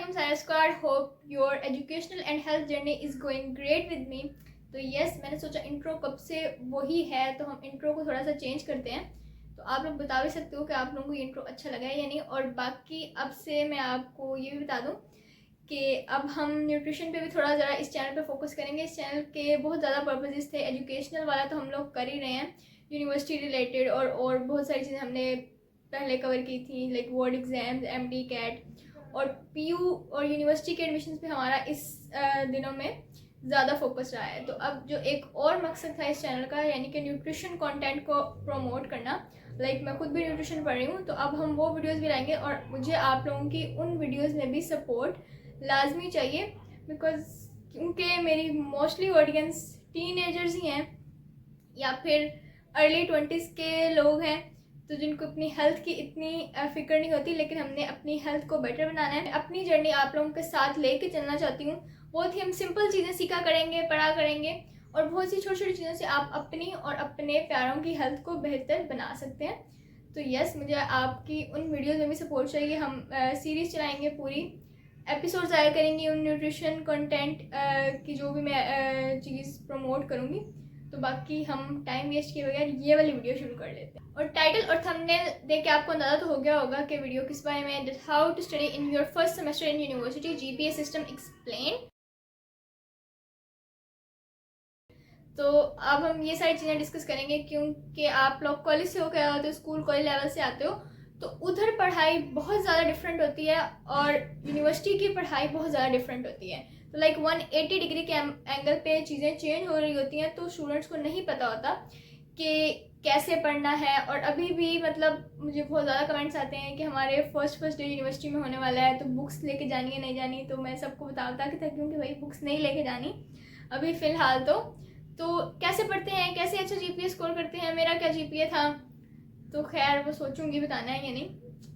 Assalamualaikum Science Squad. Hope your educational and health journey is going great with me. तो yes, मैंने सोचा intro कब से वही है तो हम इंट्रो को थोड़ा सा चेंज करते हैं। तो आप लोग बता भी सकते हो कि आप लोगों को ये इंट्रो अच्छा लगा है या नहीं। और बाकी अब से मैं आपको ये भी बता दूं कि अब हम न्यूट्रिशन पे भी थोड़ा ज़रा इस चैनल पे फोकस करेंगे। इस चैनल के बहुत ज़्यादा पर्पजेस थे। एजुकेशनल वाला तो हम लोग कर ही रहे हैं, यूनिवर्सिटी रिलेटेड और बहुत सारी चीज़ें हमने पहले कवर की थी, like board exams, MD CAT और PU और यूनिवर्सिटी के एडमिशन पे हमारा इस दिनों में ज़्यादा फोकस रहा है। तो अब जो एक और मकसद था इस चैनल का, यानी कि न्यूट्रिशन कंटेंट को प्रमोट करना, लाइक मैं खुद भी न्यूट्रिशन पढ़ रही हूँ, तो अब हम वो वीडियोस भी लाएंगे और मुझे आप लोगों की उन वीडियोस में भी सपोर्ट लाजमी चाहिए, बिकॉज क्योंकि मेरी मोस्टली ऑडियंस टीनेजर्स ही हैं या फिर अर्ली 20s के लोग हैं, तो जिनको अपनी हेल्थ की इतनी फिक्र नहीं होती। लेकिन हमने अपनी हेल्थ को बेटर बनाना है। अपनी जर्नी आप लोगों के साथ लेके चलना चाहती हूँ। बहुत ही हम सिंपल चीज़ें सीखा करेंगे, पढ़ा करेंगे और बहुत सी छोटी छोटी चीज़ों से आप अपनी और अपने प्यारों की हेल्थ को बेहतर बना सकते हैं। तो यस, मुझे आपकी उन वीडियोज़ में भी सपोर्ट चाहिए। हम सीरीज़ चलाएँगे, पूरी एपिसोड्स आया करेंगी उन न्यूट्रिशन कंटेंट की जो भी मैं चीज़ प्रमोट करूँगी। तो बाकी हम टाइम वेस्ट किए बगैर ये वाली वीडियो शुरू कर लेते हैं। और टाइटल और थंबनेल देख के आपको अंदाजा तो हो गया होगा कि वीडियो किस बारे में। How to study in your first semester in university, GPA system explain. तो अब हम ये सारी चीज़ें डिस्कस करेंगे, क्योंकि आप लोग कॉलेज से होकर आए होते हो, स्कूल कॉलेज लेवल से आते हो, तो उधर पढ़ाई बहुत ज़्यादा डिफरेंट होती है और यूनिवर्सिटी की पढ़ाई बहुत ज़्यादा डिफरेंट होती है। तो लाइक 180 डिग्री के एंगल पे चीज़ें चेंज हो रही होती हैं। तो स्टूडेंट्स को नहीं पता होता कि कैसे पढ़ना है। और अभी भी मतलब मुझे बहुत ज़्यादा कमेंट्स आते हैं कि हमारे फर्स्ट डे यूनिवर्सिटी में होने वाला है, तो बुक्स लेके जानी है नहीं जानी। तो मैं सबको बता के था क्योंकि भाई बुक्स नहीं लेके जानी अभी फ़िलहाल। तो कैसे पढ़ते हैं, कैसे अच्छा GPA स्कोर करते हैं, मेरा क्या GPA था, तो खैर वो सोचूंगी बताना है या नहीं।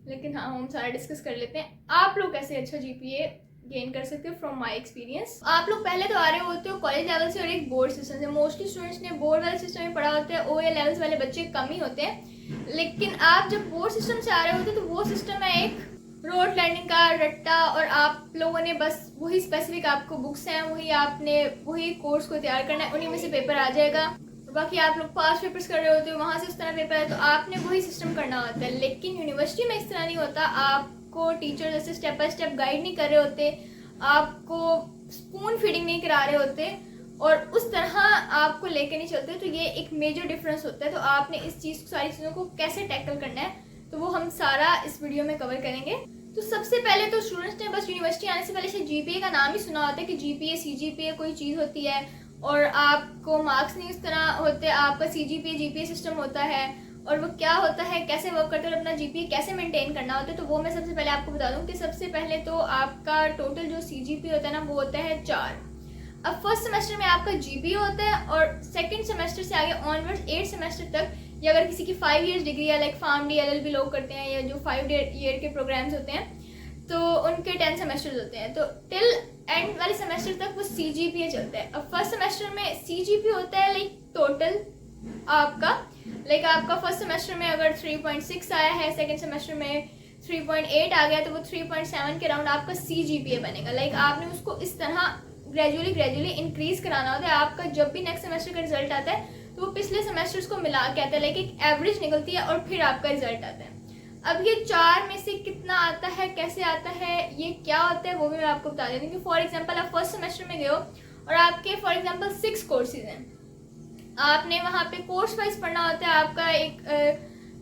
लेकिन हाँ, हम सारा डिस्कस कर लेते हैं। आप लोग कैसे अच्छा GPA गेन कर सकते हो फ्रॉम माय एक्सपीरियंस। आप लोग पहले तो आ रहे होते हो कॉलेज लेवल से और एक बोर्ड सिस्टम से। मोस्टली स्टूडेंट्स ने बोर्ड वाले सिस्टम में पढ़ा होता है, OA लेवल्स वाले बच्चे कम ही होते हैं। लेकिन आप जब बोर्ड सिस्टम से आ रहे होते हो तो वो सिस्टम है एक रोड लर्निंग का रट्टा, और आप लोगों ने बस वही स्पेसिफिक आपको बुक्स हैं, वही कोर्स को तैयार करना है, उन्हीं में से पेपर आ जाएगा। बाकी आप लोग पास पेपर्स कर रहे होते हो, वहाँ से उस तरह पेपर है, तो आपने वही सिस्टम करना होता है। लेकिन यूनिवर्सिटी में इस तरह नहीं होता। आपको टीचर जैसे स्टेप बाय स्टेप गाइड नहीं कर रहे होते, आपको स्पून फीडिंग नहीं करा रहे होते और उस तरह आपको लेके नहीं चलते। तो ये एक मेजर डिफरेंस होता है। तो आपने इस चीज़ सारी चीज़ों को कैसे टैकल करना है, तो वो हम सारा इस वीडियो में कवर करेंगे। तो सबसे पहले तो स्टूडेंट्स ने बस यूनिवर्सिटी आने से पहले से GPA का नाम ही सुना होता है कि GPA CGPA कोई चीज़ होती है, और आपको मार्क्स नहीं उस तरह होते। आपका CGPA GPA सिस्टम होता है और वो क्या होता है, कैसे वर्क करता है, और अपना GPA कैसे मेंटेन करना होता है। तो वो मैं सबसे पहले आपको बता दूं कि सबसे पहले तो आपका टोटल जो CGPA होता है ना, वो होता है 4। अब फर्स्ट सेमेस्टर में आपका GPA होता है और सेकंड सेमेस्टर से आगे ऑनवर्ड्स 8 सेमेस्टर तक, या अगर किसी की 5 ईयर्स डिग्री है, लाइक PharmD LLB लोग करते हैं, या जो 5 ईयर के प्रोग्राम्स होते हैं, तो उनके 10 सेमेस्टर्स होते हैं। तो टिल एंड वाले सेमेस्टर तक वो CGPA चलता है। अब फर्स्ट सेमेस्टर में CGPA होता है लाइक टोटल आपका, लाइक आपका फर्स्ट सेमेस्टर में अगर 3.6 आया है, सेकेंड सेमेस्टर में 3.8 आ गया, तो वो 3.7 के राउंड आपका CGPA बनेगा। लाइक आपने उसको इस तरह ग्रेजुअली इंक्रीज कराना होता है। आपका जब भी नेक्स्ट सेमेस्टर का रिजल्ट आता है तो वो पिछले सेमेस्टर्स को मिला के आता है, लाइक एक एवरेज निकलती है और फिर आपका रिजल्ट आता है। अब ये 4 में से कितना आता है, कैसे आता है, ये क्या होता है, वो भी मैं आपको बता देती हूँ। कि फॉर एग्जांपल आप फर्स्ट सेमेस्टर में गए हो और आपके फॉर एग्जांपल 6 कोर्सेज हैं, आपने वहाँ पे कोर्स वाइज पढ़ना होता है। आपका एक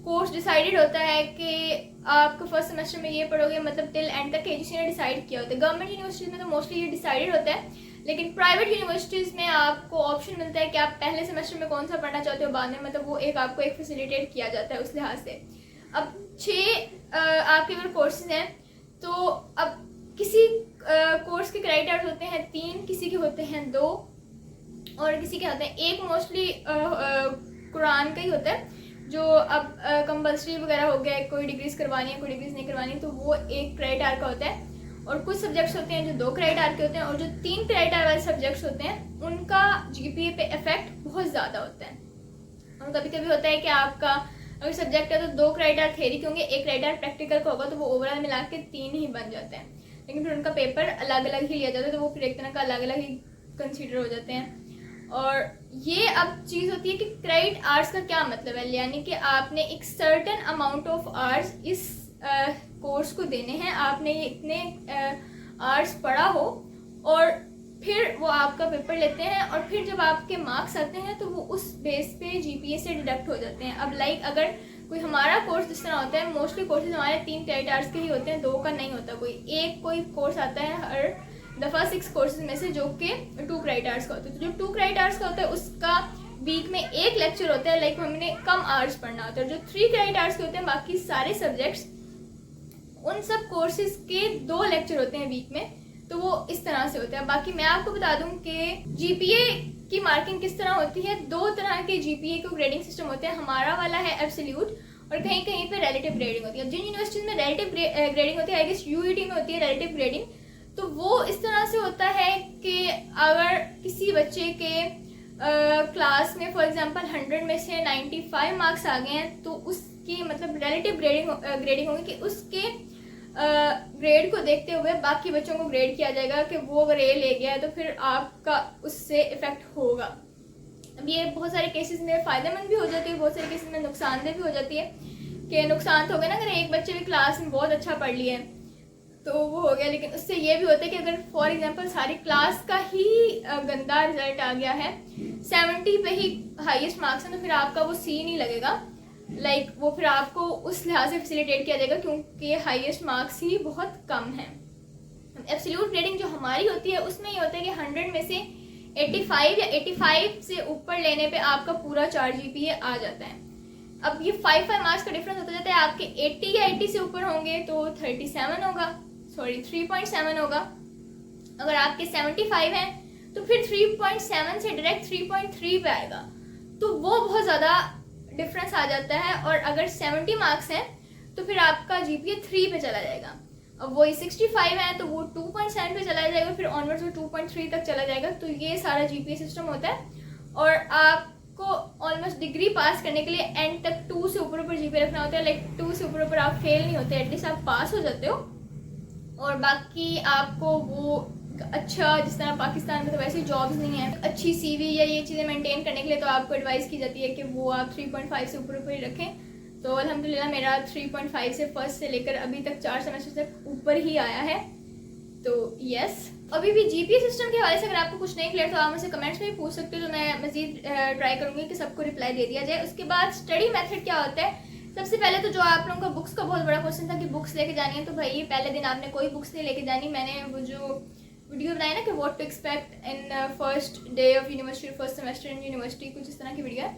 कोर्स डिसाइडेड होता है कि आपको फर्स्ट सेमेस्टर में ये पढ़ोगे, मतलब टिल एंड तक एजेंसी ने डिसाइड किया होता है। गवर्नमेंट यूनिवर्सिटीज़ में तो मोस्टली ये डिसाइडेड होता है, लेकिन प्राइवेट यूनिवर्सिटीज़ में आपको ऑप्शन मिलता है कि आप पहले सेमेस्टर में कौन सा पढ़ना चाहते हो, बाद में, मतलब वो आपको एक फैसिलिटेट किया जाता है उस लिहाज से। अब 6 आपके अगर कोर्सेज हैं, तो अब किसी कोर्स के क्राइटेरिया होते हैं 3, किसी के होते हैं 2 और किसी के होते हैं 1। मोस्टली कुरान का ही होता है, जो अब कंपल्सरी वगैरह हो गया है, कोई डिग्रीज करवानी है, कोई डिग्रीज नहीं करवानी, तो वो 1 क्राइटेरिया का होता है। और कुछ सब्जेक्ट्स होते हैं जो 2 क्राइटेरिया के होते हैं, और जो 3 क्राइटेरिया वाले सब्जेक्ट्स होते हैं उनका GPA पे इफेक्ट बहुत ज़्यादा होता है। और कभी कभी होता है कि आपका अगर सब्जेक्ट है तो 2 क्राइटेरिया थ्योरी के होंगे, 1 क्राइटेरिया प्रैक्टिकल का होगा, तो वो ओवरऑल मिला के 3 ही बन जाते हैं। लेकिन फिर उनका पेपर अलग अलग ही लिया जाता है, तो वो फिर एक तरह का अलग अलग ही कंसीडर हो जाते हैं। और ये अब चीज़ होती है कि क्रेडिट आवर्स का क्या मतलब है, यानी कि आपने एक सर्टेन अमाउंट ऑफ आवर्स इस कोर्स को देने हैं, आपने ये इतने आवर्स पढ़ा हो, और फिर वो आपका पेपर लेते हैं, और फिर जब आपके मार्क्स आते हैं तो वो उस बेस पे जीपीए से डिडक्ट हो जाते हैं। अब लाइक अगर कोई हमारा कोर्स जिस तरह होता है, मोस्टली कोर्सेज हमारे 3 क्रेडिट आवर्स के ही होते हैं, 2 का नहीं होता, कोई कोर्स आता है हर दफ़ा 6 कोर्सेज में से, जो कि 2 क्रेडिट आवर्स का होता है। तो जो 2 क्रेडिट आवर्स का होता है उसका वीक में एक लेक्चर होता है, लाइक हमने कम आवर्स पढ़ना होता है। जो 3 क्रेडिट आवर्स के होते हैं, बाकी सारे सब्जेक्ट्स, उन सब कोर्सेज के 2 लेक्चर होते हैं वीक में, तो वो इस तरह से होता है। बाकी मैं आपको बता दूं कि जीपीए की मार्किंग किस तरह होती है। 2 तरह के जीपीए को ग्रेडिंग सिस्टम होते हैं, हमारा वाला है एब्सोल्यूट, और कहीं कहीं पे रिलेटिव ग्रेडिंग होती है। जिन यूनिवर्सिटीज में रिलेटिव ग्रेडिंग होती है, आई गेस यूईटी में होती है रिलेटिव ग्रेडिंग, तो वो इस तरह से होता है कि अगर किसी बच्चे के क्लास में फॉर एग्जांपल 100 में से 95 मार्क्स आ गए हैं, तो उसकी मतलब रिलेटिव ग्रेडिंग होगी कि उसके ग्रेड को देखते हुए बाकी बच्चों को ग्रेड किया जाएगा कि वो अगर ए ले गया है तो फिर आपका उससे इफेक्ट होगा। अब ये बहुत सारे केसेस में फ़ायदेमंद भी हो जाती है, बहुत सारे केसेस में नुकसानदेह भी हो जाती है। कि नुकसान तो हो गया ना, अगर एक बच्चे भी क्लास में बहुत अच्छा पढ़ लिया है तो वो हो गया, लेकिन उससे ये भी होता है कि अगर फॉर एग्जांपल सारी क्लास का ही गंदा रिजल्ट आ गया है, 70 पे ही हाईएस्ट मार्क्स हैं, तो फिर आपका वो सी नहीं लगेगा, लाइक वो फिर आपको उस लिहाज से फैसिलिटेट किया जाएगा क्योंकि हाईएस्ट मार्क्स ही बहुत कम है। एब्सोल्यूट ग्रेडिंग जो हमारी होती है उसमें ये होता है कि 100 में से 85 या 85 से ऊपर लेने पे आपका पूरा 4 जीपीए आ जाता है। अब ये 5 मार्क्स का डिफरेंस होता जाता है, आपके 80 या 80 से ऊपर होंगे तो 37 होगा, सॉरी 3.7 होगा। अगर आपके 75 हैं तो फिर 3.7 से डायरेक्ट 3.3 पे आएगा, तो वो बहुत ज़्यादा डिफरेंस आ जाता है। और अगर 70 मार्क्स हैं तो फिर आपका जीपीए 3 पे चला जाएगा। अब वही 65 है तो वो 2.7 पे चला जाएगा, फिर ऑनवर्ड्स वो 2.3 तक चला जाएगा। तो ये सारा जीपीए सिस्टम होता है, और आपको ऑलमोस्ट डिग्री पास करने के लिए एंड तक 2 से ऊपर जीपीए रखना होता है। लाइक 2 से ऊपर आप फेल नहीं होते, एटलीस्ट आप पास हो जाते हो। और बाकी आपको वो अच्छा, जिस तरह पाकिस्तान में तो वैसे जॉब्स नहीं है, अच्छी सीवी या ये चीज़ें मेंटेन करने के लिए तो आपको एडवाइस की जाती है कि वो आप 3.5 से ऊपर ही रखें। तो अल्हम्दुलिल्लाह मेरा 3.5 से फर्स्ट से लेकर अभी तक 4 सेमेस्टर तक ऊपर ही आया है। तो यस, अभी भी जीपीए सिस्टम के हवाले से अगर आपको कुछ नहीं क्लियर तो आप मुझसे कमेंट्स में भी पूछ सकते हो, तो मैं मज़ीद ट्राई करूँगी कि सबको रिप्लाई दे दिया जाए। उसके बाद स्टडी मेथड क्या होता है। सबसे पहले तो जो आप लोगों का बुक्स का बहुत बड़ा क्वेश्चन था कि बुक्स लेके जानी है, तो भाई पहले दिन आपने कोई बुक्स नहीं लेके जानी। मैंने वो जो वीडियो बनाई ना कि what to expect in first day of university, first semester in university, कुछ इस तरह की वीडियो है,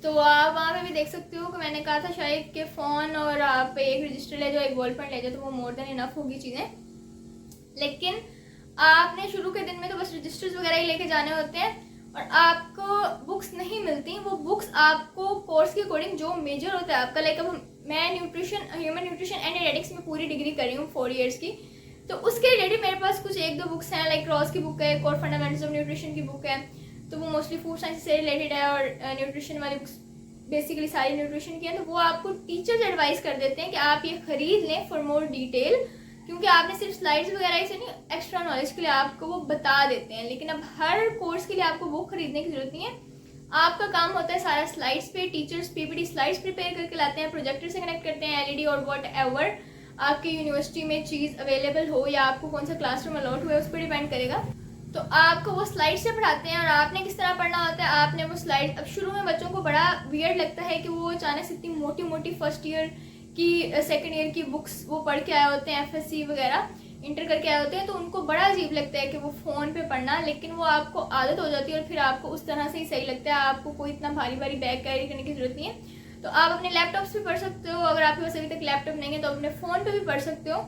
तो आप वहाँ पे भी देख सकते हो कि मैंने कहा था शायद कि फ़ोन और आप एक रजिस्टर ले जाओ, एक बॉल पेन ले जाओ, तो वो मोर देन इनफ होगी चीज़ें। लेकिन आपने शुरू के दिन में तो बस रजिस्टर्स वगैरह ही लेके जाने होते हैं, और आपको बुक्स नहीं मिलती। वो बुक्स आपको कोर्स के अकॉर्डिंग जो मेजर होता है आपका, लाइक अब मैं nutrition, human nutrition and dietetics में पूरी डिग्री कर रही हूँ 4 ईयर्स की, तो उसके रिलेटेड मेरे पास कुछ 1-2 बुक्स हैं, लाइक क्रॉस की बुक है, कोर फंडामेंटल्स ऑफ न्यूट्रिशन की बुक है, तो वो मोस्टली फूड साइंस से रिलेटेड है, और न्यूट्रिशन वाली बुक्स बेसिकली सारी न्यूट्रिशन की है। तो वो आपको टीचर्स एडवाइस कर देते हैं कि आप ये खरीद लें फॉर मोर डिटेल, क्योंकि आपने सिर्फ स्लाइड्स वगैरह से नहीं, एक्स्ट्रा नॉलेज के लिए आपको वो बता देते हैं। लेकिन अब हर कोर्स के लिए आपको बुक खरीदने की जरूरत नहीं है, आपका काम होता है सारा स्लाइड्स पे। टीचर्स पीपीटी स्लाइड्स प्रिपेयर करके लाते हैं, प्रोजेक्टर से कनेक्ट करते हैं, एलईडी और वॉट एवर आपकी यूनिवर्सिटी में चीज़ अवेलेबल हो या आपको कौन सा क्लासरूम अलॉट हुआ है उस पर डिपेंड करेगा। तो आपको वो स्लाइड से पढ़ाते हैं, और आपने किस तरह पढ़ना होता है, आपने वो स्लाइड, अब शुरू में बच्चों को बड़ा वियर्ड लगता है कि वो अचानक से इतनी मोटी मोटी फर्स्ट ईयर की, सेकंड ईयर की बुक्स वो पढ़ के आए होते हैं, एफएससी वगैरह इंटर करके आए होते हैं, तो उनको बड़ा अजीब लगता है कि वो फ़ोन पे पढ़ना। लेकिन वो आपको आदत हो जाती है और फिर आपको उस तरह से ही सही लगता है, आपको कोई इतना भारी भारी बैग कैरी करने की ज़रूरत नहीं है। तो आप अपने लैपटॉप पे पढ़ सकते हो, अगर आपके पास अभी तक लैपटॉप नहीं है तो अपने फ़ोन पे भी पढ़ सकते हो।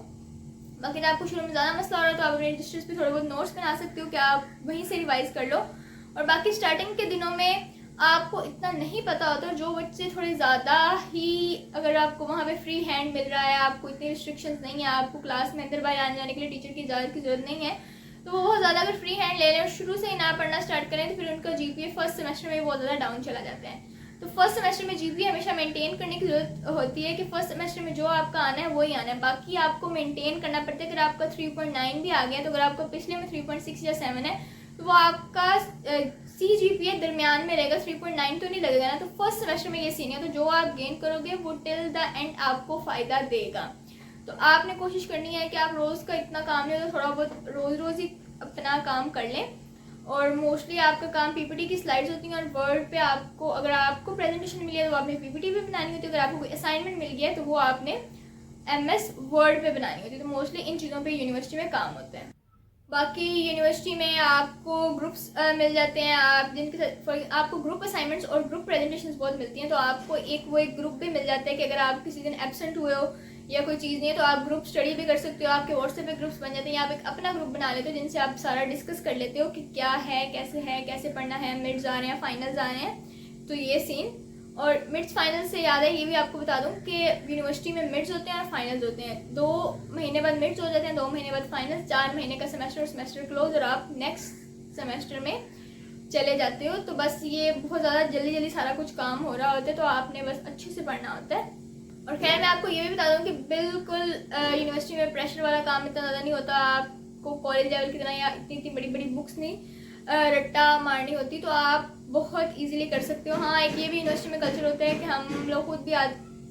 बाकी आपको शुरू में ज़्यादा मसला हो रहा है तो आप अपने रजिस्टर्स पे थोड़े बहुत नोट्स बना सकते हो कि आप वहीं से रिवाइज कर लो। और बाकी स्टार्टिंग के दिनों में आपको इतना नहीं पता होता, जो बच्चे थोड़े ज़्यादा ही, अगर आपको वहाँ पे फ्री हैंड मिल रहा है, आपको इतनी रिस्ट्रिक्शंस नहीं है, आपको क्लास में अंदर बाहर आने जाने के लिए टीचर की इजाज़त की ज़रूरत नहीं है, तो वो बहुत ज़्यादा अगर फ्री हैंड ले लें और शुरू से ही ना पढ़ना स्टार्ट करें तो फिर उनका जीपीए फर्स्ट सेमेस्टर में बहुत ज़्यादा डाउन चला जाता है। तो फर्स्ट सेमेस्टर में जीपीए हमेशा मेंटेन करने की जरूरत होती है कि फर्स्ट सेमेस्टर में जो आपका आना है वही आना है, बाकी आपको मेंटेन करना पड़ता है। अगर आपका 3.9 भी आ गया तो अगर आपका पिछले में 3.6 या 7 है तो वो आपका CGPA दरमियान में रहेगा, 3.9 तो नहीं लगेगा ना। तो फर्स्ट सेमेस्टर में ये सीन है, तो जो आप गेन करोगे वो टिल द एंड आपको फ़ायदा देगा। तो आपने कोशिश करनी है कि आप रोज़ का इतना काम नहीं हो तो थोड़ा बहुत रोज़ ही अपना काम कर लें। और मोस्टली आपका काम पीपीटी की स्लाइड्स होती हैं और वर्ड पे आपको, अगर आपको प्रेजेंटेशन मिली है तो आपने पीपीटी भी बनानी होती है, अगर आपको कोई असाइनमेंट मिल गया है तो वो आपने MS वर्ड पे बनानी होती है। तो मोस्टली इन चीज़ों पे यूनिवर्सिटी में काम होता है। बाकी यूनिवर्सिटी में आपको ग्रुप्स मिल जाते हैं, आप जिनके साथ आपको ग्रुप असाइनमेंट्स और ग्रुप प्रेजेंटेशंस बहुत मिलती हैं। तो आपको एक ग्रुप भी मिल जाता है कि अगर आप किसी दिन एब्सेंट हुए हो या कोई चीज़ नहीं है तो आप ग्रुप स्टडी भी कर सकते हो। आपके व्हाट्सएप पे ग्रुप्स बन जाते हैं, आप एक अपना ग्रुप बना लेते हो जिनसे आप सारा डिस्कस कर लेते हो कि क्या है, कैसे पढ़ना है, मिड्स आ रहे हैं, फाइनल्स आ रहे हैं, तो ये सीन। और मिड्स फाइनल से याद है, ये भी आपको बता दूं कि यूनिवर्सिटी में मिड्स होते हैं और फाइनल्स होते हैं। 2 महीने बाद मिड्स हो जाते हैं, 2 महीने बाद फाइनल्स, 4 महीने का सेमेस्टर और सेमेस्टर क्लोज, और आप नेक्स्ट सेमेस्टर में चले जाते हो। तो बस ये बहुत ज़्यादा जल्दी सारा कुछ काम हो रहा होता है, तो आपने बस अच्छे से पढ़ना होता है। और खैर मैं आपको ये भी बता दूं कि बिल्कुल यूनिवर्सिटी में प्रेशर वाला काम इतना ज़्यादा नहीं होता, आपको कॉलेज लेवल की तरह या इतनी बड़ी बुक्स नहीं रट्टा मारनी होती, तो आप बहुत इजीली कर सकते हो। हाँ, एक ये भी यूनिवर्सिटी में कल्चर होता है कि हम लोग खुद भी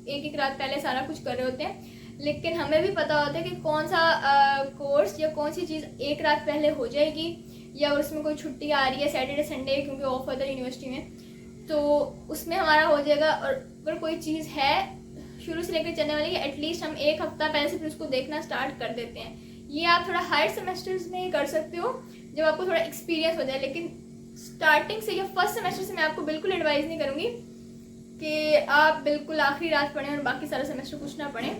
एक रात पहले सारा कुछ कर रहे होते हैं, लेकिन हमें भी पता होता है कि कौन सा कोर्स या कौन सी चीज़ एक रात पहले हो जाएगी, या उसमें कोई छुट्टी आ रही है सैटरडे संडे क्योंकि ऑफ होता है यूनिवर्सिटी में, तो उसमें हमारा हो जाएगा। और अगर कोई चीज़ है शुरू से लेकर चलने वाली है, एटलीस्ट हम एक हफ्ता पहले से फिर उसको देखना स्टार्ट कर देते हैं। ये आप थोड़ा हायर सेमेस्टर्स में कर सकते हो जब आपको थोड़ा एक्सपीरियंस हो जाए, लेकिन स्टार्टिंग से या फर्स्ट सेमेस्टर से मैं आपको बिल्कुल एडवाइस नहीं करूँगी कि आप बिल्कुल आखिरी रात पढ़ें और बाकी सारा सेमेस्टर कुछ ना पढ़ें,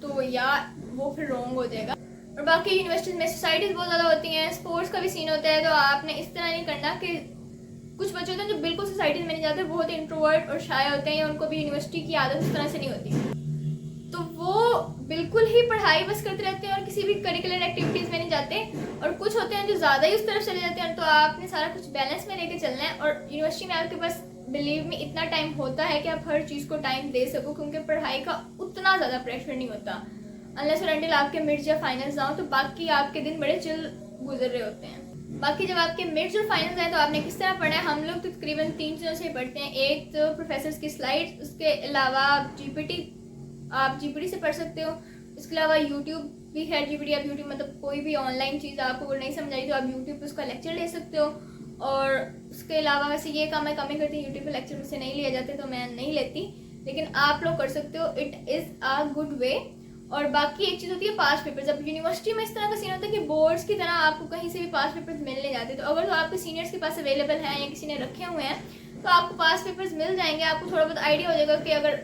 तो या वो फिर रॉन्ग हो जाएगा। और बाकी यूनिवर्सिटीज़ में सोसाइटीज़ बहुत ज़्यादा होती हैं, स्पोर्ट्स का भी सीन होता है, तो आपने इस तरह नहीं करना कि कुछ बच्चे होते हैं जो बिल्कुल सोसाइटीज़ में नहीं जाते, बहुत इंट्रोवर्ट और शाय होते हैं, या उनको भी यूनिवर्सिटी की आदत उस तरह से नहीं होती, तो वो बिल्कुल ही पढ़ाई बस करते रहते हैं और किसी भी करिकुलर एक्टिविटीज़ में नहीं जाते। और कुछ होते हैं जो ज़्यादा ही उस तरफ चले जाते हैं, तो आपने सारा कुछ बैलेंस में लेके चलना है। और यूनिवर्सिटी में आपके पास बिलीव में इतना टाइम होता है कि आप हर चीज़ को टाइम दे सको, क्योंकि पढ़ाई का उतना ज़्यादा प्रेशर नहीं होता अनलेस और अनटिल आपके मिड्स या फाइनल्स ना हो, तो बाकी आपके दिन बड़े चिल गुजर रहे होते हैं। बाकी जब आपके मिड्स और फाइनल्स आए तो आपने किस तरह पढ़ना है, हम लोग तो तकरीबन 3 चीज़ों से पढ़ते हैं। एक तो प्रोफेसर्स की स्लाइड्स, उसके अलावा आप जीपीटी से पढ़ सकते हो, इसके अलावा यूट्यूब भी है। जीपीटी आप यूट्यूब मतलब कोई भी ऑनलाइन चीज़ आपको अगर नहीं समझ आई तो आप यूट्यूब पे उसका लेक्चर ले सकते हो। और उसके अलावा वैसे ये काम मैं कम ही करती हूँ, यूट्यूब पे लेक्चर मुझसे नहीं लिए जाते तो मैं नहीं लेती, लेकिन आप लोग कर सकते हो, it is a good way. और बाकी एक चीज़ होती है पास पेपर्स। अब यूनिवर्सिटी में इस तरह का सीन होता है कि बोर्ड्स की तरह आपको कहीं से भी पास पेपर्स मिल नहीं जाते, तो अगर तो आपके सीनियर्स के पास अवेलेबल हैं या किसी ने रखे हुए हैं तो आपको पास पेपर्स मिल जाएंगे, आपको थोड़ा बहुत आइडिया हो जाएगा कि अगर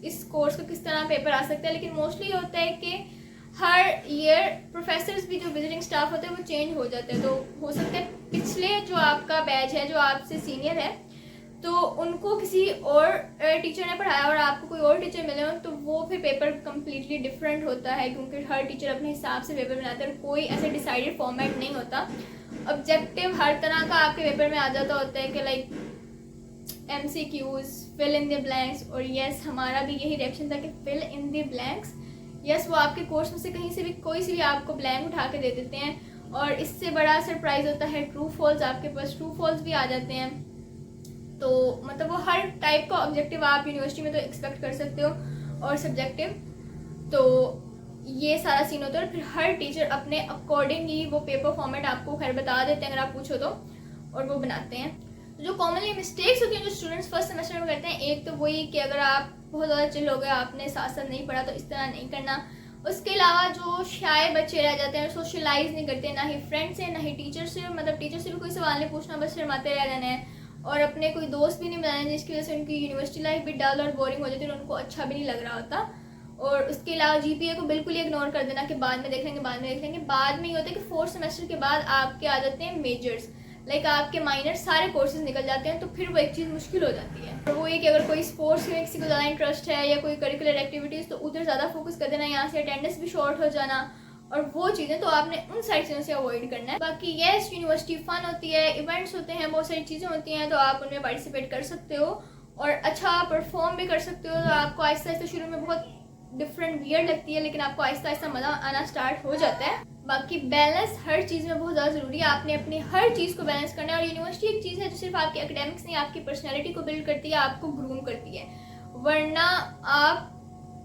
इस कोर्स का किस तरह पेपर आ सकता है। लेकिन मोस्टली ये होता है कि हर ईयर प्रोफेसर्स भी जो विजिटिंग स्टाफ होते हैं वो चेंज हो जाते हैं, तो हो सकता है पिछले जो आपका बैच है जो आपसे सीनियर है तो उनको किसी और टीचर ने पढ़ाया और आपको कोई और टीचर मिले हो, तो वो फिर पेपर कम्प्लीटली डिफरेंट होता है, क्योंकि हर टीचर अपने हिसाब से पेपर बनाता है, कोई ऐसे डिसाइडेड फॉर्मेट नहीं होता। ऑब्जेक्टिव हर तरह का आपके पेपर में आ जाता होता है कि like MCQs, fill in the blanks. और यस, हमारा भी यही रिएक्शन था कि fill in the blanks. Yes, वो आपके कोर्स में से कहीं से भी कोई सी भी आपको ब्लैंक उठा के दे देते हैं, और इससे बड़ा सरप्राइज होता है ट्रू फॉल्स, आपके पास ट्रू फॉल्स भी आ जाते हैं। तो मतलब वो हर टाइप का ऑब्जेक्टिव आप यूनिवर्सिटी में तो एक्सपेक्ट कर सकते हो, और सब्जेक्टिव, तो ये सारा सीन होता है। और फिर हर टीचर अपने अकॉर्डिंगली वो पेपर फॉर्मेट आपको खैर बता देते हैं अगर आप पूछो तो, और वो बनाते हैं। तो जो कॉमनली मिस्टेक्स होती हैं जो स्टूडेंट्स फर्स्ट सेमेस्टर में करते हैं, एक तो वही कि अगर आप बहुत ज़्यादा चिल हो गए, आपने साथ साथ नहीं पढ़ा, तो इस तरह नहीं करना। उसके अलावा जो शाय बच्चे रह जाते हैं, सोशलाइज नहीं करते, ना ही फ्रेंड से ना ही टीचर से, मतलब टीचर से भी कोई सवाल नहीं पूछना, बस शर्माते रह जाना है, और अपने कोई दोस्त भी नहीं बनाने, जिसकी वजह से उनकी यूनिवर्सिटी लाइफ भी डल और बोरिंग हो जाती है और उनको अच्छा भी नहीं लग रहा होता। और उसके अलावा GPA को बिल्कुल ही इग्नोर कर देना कि बाद में देख लेंगे, बाद में देख लेंगे। बाद में ये होता है कि 4th सेमेस्टर के बाद आपके आ जाते हैं मेजर्स, लाइक आपके माइनर सारे कोर्सेज निकल जाते हैं, तो फिर वो एक चीज़ मुश्किल हो जाती है। और वो ये कि अगर कोई स्पोर्ट्स में किसी को ज़्यादा इंटरेस्ट है या कोई करिकुलर एक्टिविटीज़, तो उधर ज़्यादा फोकस कर देना, यहाँ से अटेंडेंस भी शॉर्ट हो जाना, और वो चीज़ें तो आपने उन सारी चीज़ों से अवॉइड करना है। बाकी यस, यूनिवर्सिटी फ़न होती है, इवेंट्स होते हैं, बहुत सारी चीज़ें होती हैं, तो आप उनमें पार्टिसिपेट कर सकते हो और अच्छा परफॉर्म भी कर सकते हो। तो आपको आहिस्ता आहिस्ता शुरू में बहुत डिफरेंट वियर्ड लगती है, लेकिन आपको आहिस्ता आहिस्ता मज़ा आना स्टार्ट हो जाता है। बाकी बैलेंस हर चीज़ में बहुत ज़्यादा ज़रूरी है। आपने अपनी हर चीज़ को बैलेंस करना है। और यूनिवर्सिटी एक चीज़ है जो सिर्फ आपके एकेडमिक्स नहीं, आपकी पर्सनैलिटी को बिल्ड करती है, आपको ग्रूम करती है। वरना आप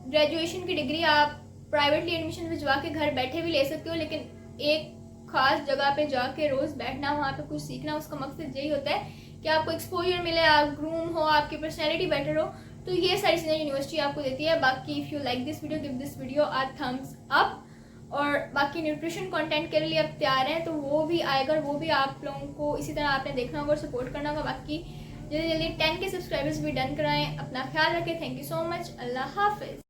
ग्रेजुएशन की डिग्री आप प्राइवेटली एडमिशन भिजवा के घर बैठे भी ले सकते हो, लेकिन एक खास जगह पे जाके रोज़ बैठना, वहाँ पे कुछ सीखना, उसका मकसद यही होता है कि आपको एक्सपोजर मिले, आप ग्रूम हो, आपकी पर्सनैलिटी बेटर हो। तो ये सारी चीज़ें यूनिवर्सिटी आपको देती है। बाकी if you like this video, give this video a thumbs up. और बाकी न्यूट्रिशन कंटेंट के लिए अब तैयार हैं, तो वो भी आएगा और वो भी आप लोगों को इसी तरह आपने देखना होगा और सपोर्ट करना होगा। बाकी जल्दी जल्दी 10 के सब्सक्राइबर्स भी डन कराएं। अपना ख्याल रखें। Thank you so much. अल्लाह हाफिज़।